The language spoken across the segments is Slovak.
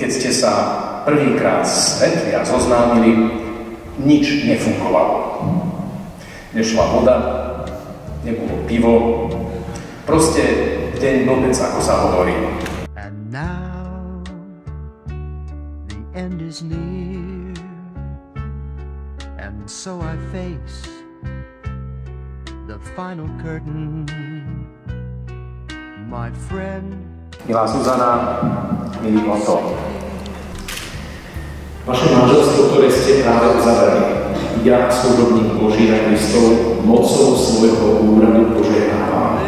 keď ste sa prvýkrát stretli a zoznámili, nič nefungovalo. Nešla voda, nebolo pivo, proste deň blbec, ako sa hovorí. And now the end is near, and so I face the final curtain. My friend. Milá Zuzana, milý Otto, vaše manželstvo, ktoré ste práve uzavreli, ja, služobník Boží a Kristov, mocou svojho úradu požehnávam.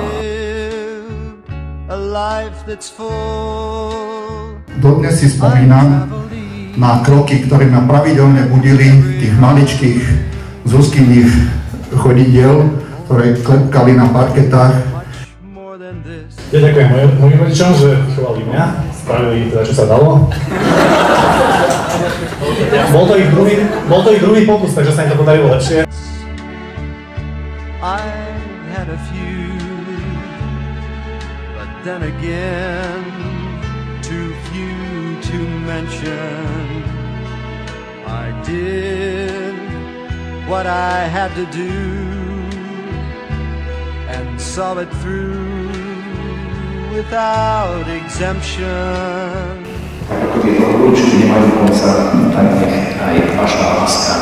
Dodnes si spomínam na kroky, ktoré ma pravidelne budili, tých maličkých Zuzkyných chodidiel, ktoré klepkali na parketách. Ja ďakujem mojim rodičom, že vychovali mňa, spravili teda, čo sa dalo. Bol to ich druhý pokus, takže sa im to podarilo lepšie. I had a few, but then again, too few to mention. I did what I had to do and saw it through without exemption. Ako tieto odlúčky nemajú konca, tak nech aj vaša láska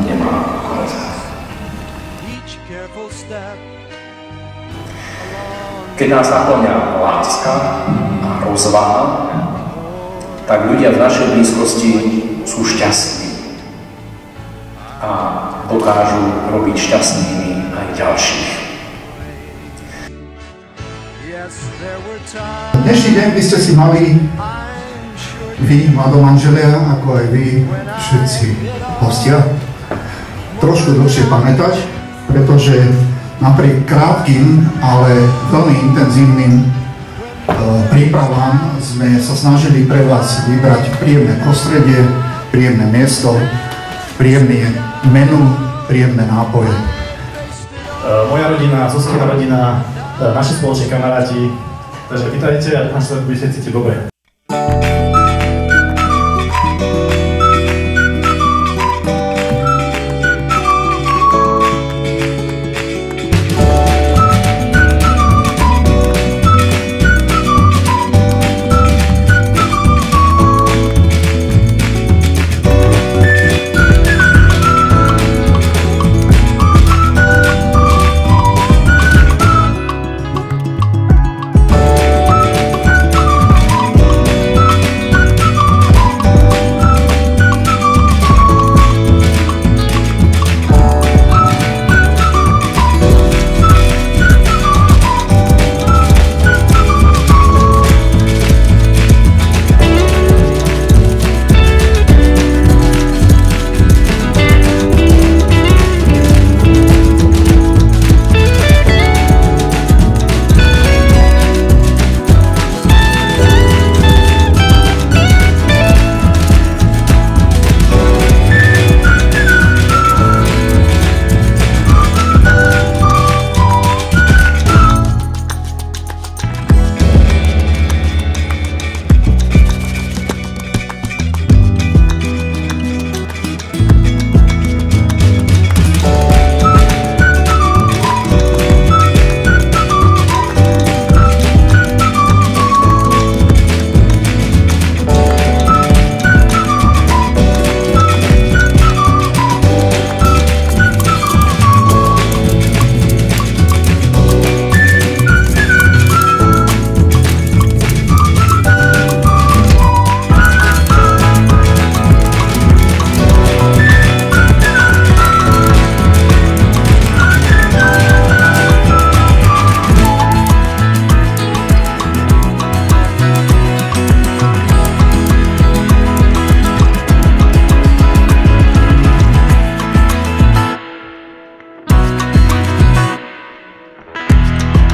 nemá konca. Keď nás naplňa láska a rozvaha, tak ľudia v našej blízkosti sú šťastní a dokážu robiť šťastnými aj ďalších. Dnešný deň by ste si mali vy, mladomanželia, ako aj vy, všetci hostia, trošku dlhšie pamätať, pretože napriek krátkým, ale veľmi intenzívnym prípravám sme sa snažili pre vás vybrať príjemné prostredie, príjemné miesto, príjemné menu, príjemné nápoje. Moja rodina, Zuzkina rodina, naši spoloční kamaráti, takže vítajte a dúfam, že sa budete cítiť dobre.